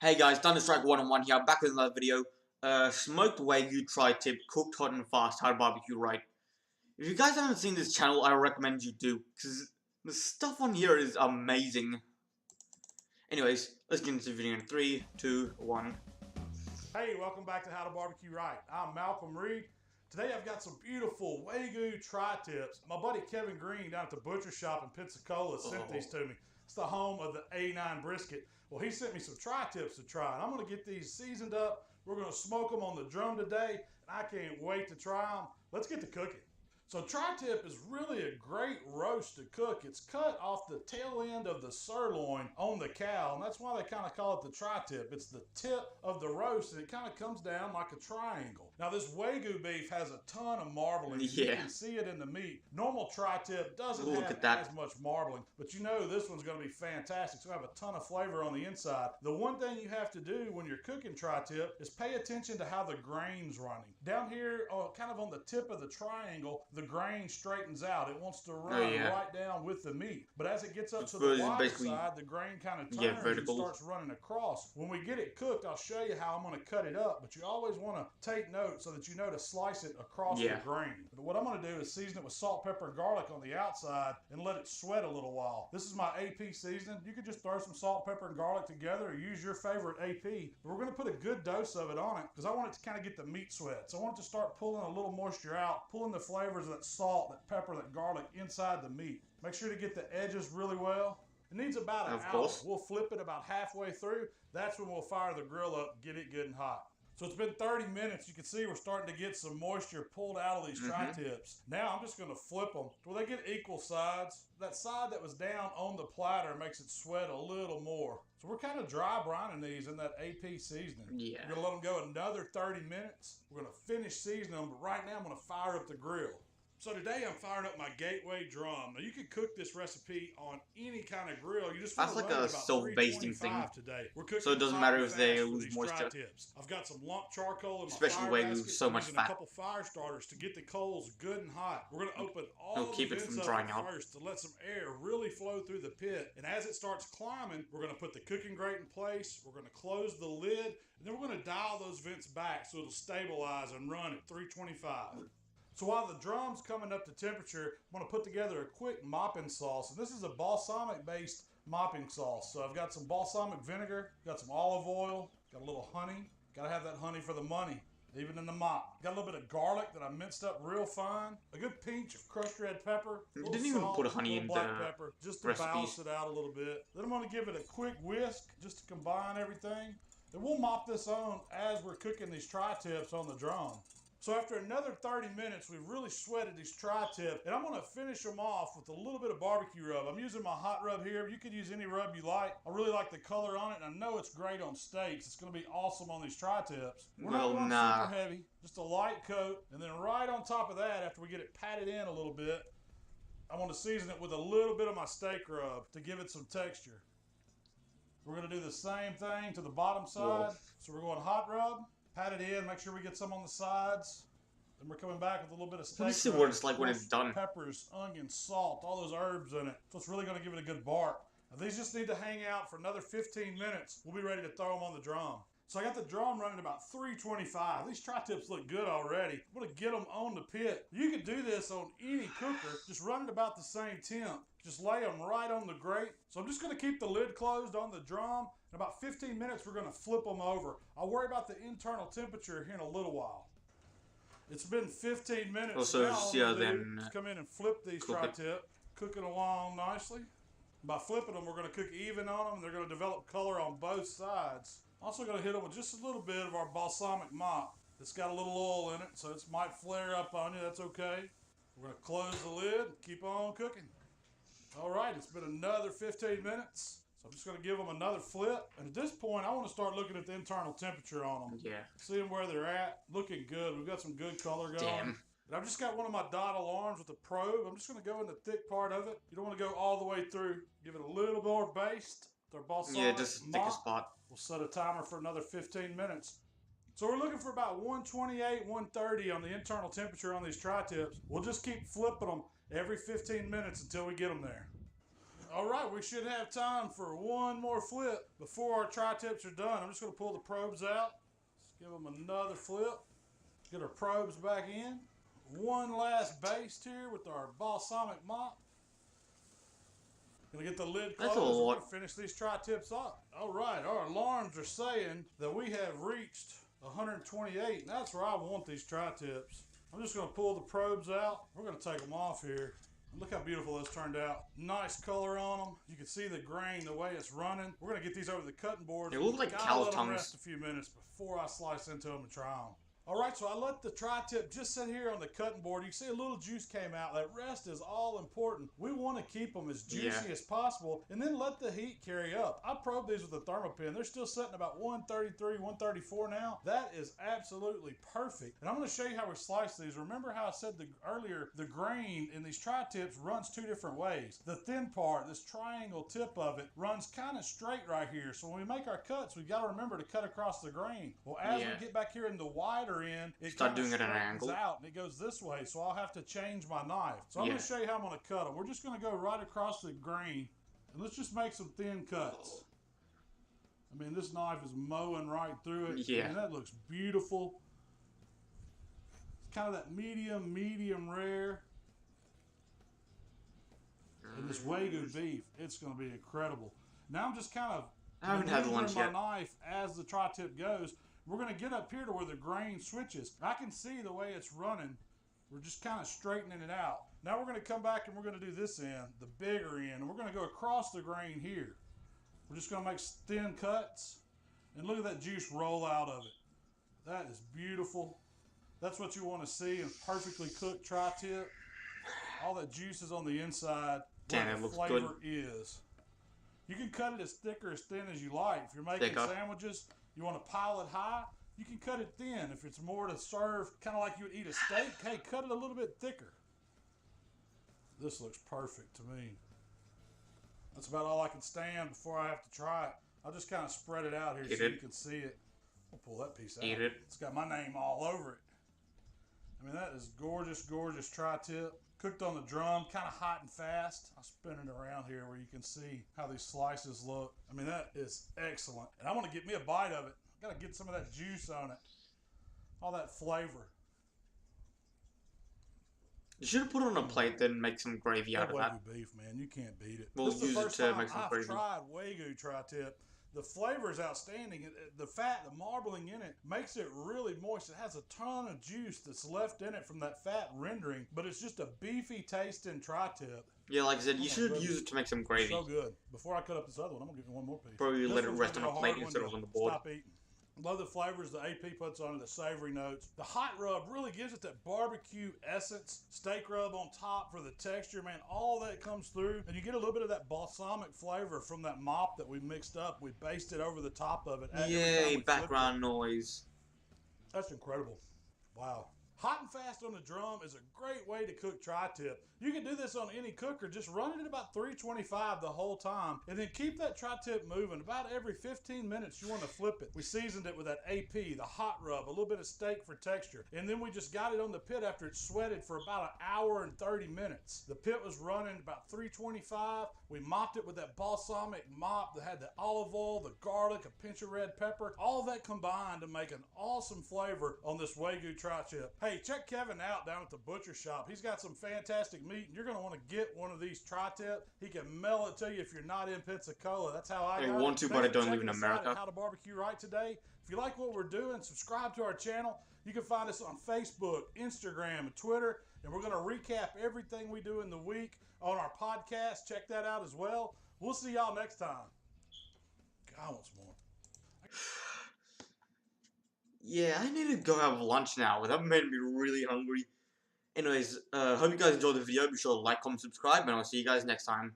Hey guys, Thunderstrike 1-on-1 here. I'm back with another video. Smoked Wagyu tri-tip, cooked hot and fast, how to barbecue right. If you guys haven't seen this channel, I recommend you do, because the stuff on here is amazing. Anyways, let's get into the video in 3, 2, 1. Hey, welcome back to How to Barbecue Right. I'm Malcolm Reed. Today I've got some beautiful Wagyu tri-tips. My buddy Kevin Green down at the butcher shop in Pensacola sent these to me. It's the home of the A9 brisket. Well, he sent me some tri-tips to try, and I'm going to get these seasoned up. We're going to smoke them on the drum today, and I can't wait to try them. Let's get to cooking. So tri-tip is really a great roast to cook. It's cut off the tail end of the sirloin on the cow, and that's why they kind of call it the tri-tip. It's the tip of the roast, and it kind of comes down like a triangle. Now this Wagyu beef has a ton of marbling. Yeah. You can see it in the meat. Normal tri-tip doesn't have as much marbling, but you know this one's going to be fantastic. It's going to have a ton of flavor on the inside. The one thing you have to do when you're cooking tri-tip is pay attention to how the grain's running. Down here, kind of on the tip of the triangle, the grain straightens out. It wants to run right down with the meat. But as it gets up to the wide side, the grain kind of turns and starts running across. When we get it cooked, I'll show you how I'm going to cut it up. But you always want to take note so that you know to slice it across the grain. But what I'm going to do is season it with salt, pepper, and garlic on the outside and let it sweat a little while. This is my AP seasoning. You could just throw some salt, pepper, and garlic together or use your favorite AP. But we're going to put a good dose of it on it because I want it to kind of get the meat sweat. So I want it to start pulling a little moisture out, pulling the flavors of that salt, that pepper, that garlic inside the meat. Make sure to get the edges really well. It needs about an hour. We'll flip it about halfway through. That's when we'll fire the grill up, get it good and hot. So it's been 30 minutes. You can see we're starting to get some moisture pulled out of these tri-tips. Now I'm just going to flip them till they get equal sides. That side that was down on the platter makes it sweat a little more. So we're kind of dry brining these in that AP seasoning. We're going to let them go another 30 minutes. We're going to finish seasoning them, but right now I'm going to fire up the grill. So today I'm firing up my Gateway drum. Now you could cook this recipe on any kind of grill. You just want to run about 325 today. We're cooking, so it doesn't matter if they lose moisture. I've got some lump charcoal in my fire basket. So much fat. A couple fire starters to get the coals good and hot. We're going to open all the vents up first to let some air really flow through the pit. And as it starts climbing, we're going to put the cooking grate in place. We're going to close the lid, and then we're going to dial those vents back so it'll stabilize and run at 325. So while the drum's coming up to temperature, I'm going to put together a quick mopping sauce. And this is a balsamic-based mopping sauce. So I've got some balsamic vinegar, got some olive oil, got a little honey. Got to have that honey for the money, even in the mop. Got a little bit of garlic that I minced up real fine. A good pinch of crushed red pepper. You didn't even put honey in black pepper, just to balance it out a little bit. Then I'm going to give it a quick whisk just to combine everything. Then we'll mop this on as we're cooking these tri-tips on the drum. So after another 30 minutes, we've really sweated these tri-tips, and I'm going to finish them off with a little bit of barbecue rub. I'm using my hot rub here. You could use any rub you like. I really like the color on it, and I know it's great on steaks. It's going to be awesome on these tri-tips. We're not going super heavy, just a light coat, and then right on top of that, after we get it patted in a little bit, I want to season it with a little bit of my steak rub to give it some texture. We're going to do the same thing to the bottom side. So we're going hot rub. Pat it in, make sure we get some on the sides. Then we're coming back with a little bit of steak. Let's see what it's like when it's done. Peppers, onions, salt, all those herbs in it. So it's really going to give it a good bark. Now these just need to hang out for another 15 minutes. We'll be ready to throw them on the drum. So I got the drum running about 325. These tri-tips look good already. I'm going to get them on the pit. You could do this on any cooker. Just run it about the same temp. Just lay them right on the grate. So I'm just going to keep the lid closed on the drum. In about 15 minutes, we're going to flip them over. I'll worry about the internal temperature here in a little while. It's been 15 minutes. Let's come in and flip these tri-tip. Cooking along nicely. By flipping them, we're going to cook even on them. And they're going to develop color on both sides. Also going to hit them with just a little bit of our balsamic mop. It's got a little oil in it, so it might flare up on you. That's okay. We're going to close the lid and keep on cooking. All right, it's been another 15 minutes. So I'm just going to give them another flip. And at this point, I want to start looking at the internal temperature on them. Seeing where they're at. Looking good. We've got some good color going. And I've just got one of my dot alarms with a probe. I'm just going to go in the thick part of it. You don't want to go all the way through. Give it a little more based. Their balsamic just mop. thick a spot. We'll set a timer for another 15 minutes. So we're looking for about 128, 130 on the internal temperature on these tri-tips. We'll just keep flipping them every 15 minutes until we get them there. All right, we should have time for one more flip before our tri-tips are done. I'm just going to pull the probes out. Let's give them another flip. Get our probes back in. One last baste here with our balsamic mop. Gonna get the lid closed. We're gonna finish these tri-tips up. All right, our alarms are saying that we have reached 128, and that's where I want these tri-tips. I'm just gonna pull the probes out. We're gonna take them off here. Look how beautiful this turned out. Nice color on them. You can see the grain, the way it's running. We're gonna get these over the cutting board. They look like cow's tongues. Rest a few minutes before I slice into them and try them. All right, so I let the tri-tip just sit here on the cutting board. You can see a little juice came out. That rest is all important. We want to keep them as juicy as possible and then let the heat carry up. I probed these with a thermopin. They're still sitting about 133, 134 now. That is absolutely perfect. And I'm going to show you how we slice these. Remember how I said earlier, the grain in these tri-tips runs two different ways. The thin part, this triangle tip of it, runs kind of straight right here. So when we make our cuts, we've got to remember to cut across the grain. Well, as we get back here in the wider end, it start doing it at an angle out and it goes this way, so I'll have to change my knife. So I'm going to show you how I'm going to cut them. We're just going to go right across the grain and let's just make some thin cuts. I mean, this knife is mowing right through it. And that looks beautiful. It's kind of that medium rare. And this Wagyu beef, it's going to be incredible. Now I'm just kind of I haven't had lunch yet. My knife as the tri-tip goes. We're going to get up here to where the grain switches. I can see the way it's running. We're just kind of straightening it out. Now we're going to come back and we're going to do this end, the bigger end. And we're going to go across the grain here. We're just going to make thin cuts. And look at that juice roll out of it. That is beautiful. That's what you want to see in perfectly cooked tri-tip. All that juice is on the inside. Damn, it looks flavor good. Is. You can cut it as thick or as thin as you like. If you're making sandwiches, you want to pile it high, you can cut it thin. If it's more to serve, kind of like you would eat a steak, hey, cut it a little bit thicker. This looks perfect to me. That's about all I can stand before I have to try it. I'll just kind of spread it out here so you can see it. I'll pull that piece out. It's got my name all over it. I mean, that is gorgeous, gorgeous tri-tip. Cooked on the drum, kind of hot and fast. I'll spin it around here where you can see how these slices look. I mean, that is excellent. And I want to get me a bite of it. I got to get some of that juice on it. All that flavor. You should have put it on a plate, then make some gravy out of that. Wagyu beef, man, you can't beat it. We'll use it to make some gravy. I've tried Wagyu tri-tip. The flavor is outstanding. The fat, the marbling in it, makes it really moist. It has a ton of juice that's left in it from that fat rendering, but it's just a beefy tasting tri-tip. Yeah, like I said, you should use it to make some gravy. So good. Before I cut up this other one, I'm going to give you one more piece. Probably let it rest on a plate instead of on the board. Stop eating. Love the flavors the AP puts on it, the savory notes. The hot rub really gives it that barbecue essence. Steak rub on top for the texture, man. All that comes through. And you get a little bit of that balsamic flavor from that mop that we mixed up. We basted over the top of it. Yay, background noise. That's incredible. Wow. Hot and fast on the drum is a great way to cook tri-tip. You can do this on any cooker. Just run it at about 325 the whole time. And then keep that tri-tip moving. About every 15 minutes, you want to flip it. We seasoned it with that AP, the hot rub, a little bit of steak for texture. And then we just got it on the pit after it sweated for about an hour and 30 minutes. The pit was running about 325. We mopped it with that balsamic mop that had the olive oil, the garlic, a pinch of red pepper. All that combined to make an awesome flavor on this Wagyu tri-tip. Hey, check Kevin out down at the butcher shop. He's got some fantastic meat, and you're going to want to get one of these tri-tip. He can mail it to you if you're not in Pensacola. That's how I got it. Want to, but I don't live in America. How to barbecue right today. If you like what we're doing, subscribe to our channel. You can find us on Facebook, Instagram, and Twitter, and we're going to recap everything we do in the week on our podcast. Check that out as well. We'll see y'all next time. God, I want some more. Yeah, I need to go have lunch now. That made me really hungry. Anyways, hope you guys enjoyed the video. Be sure to like, comment, subscribe, and I'll see you guys next time.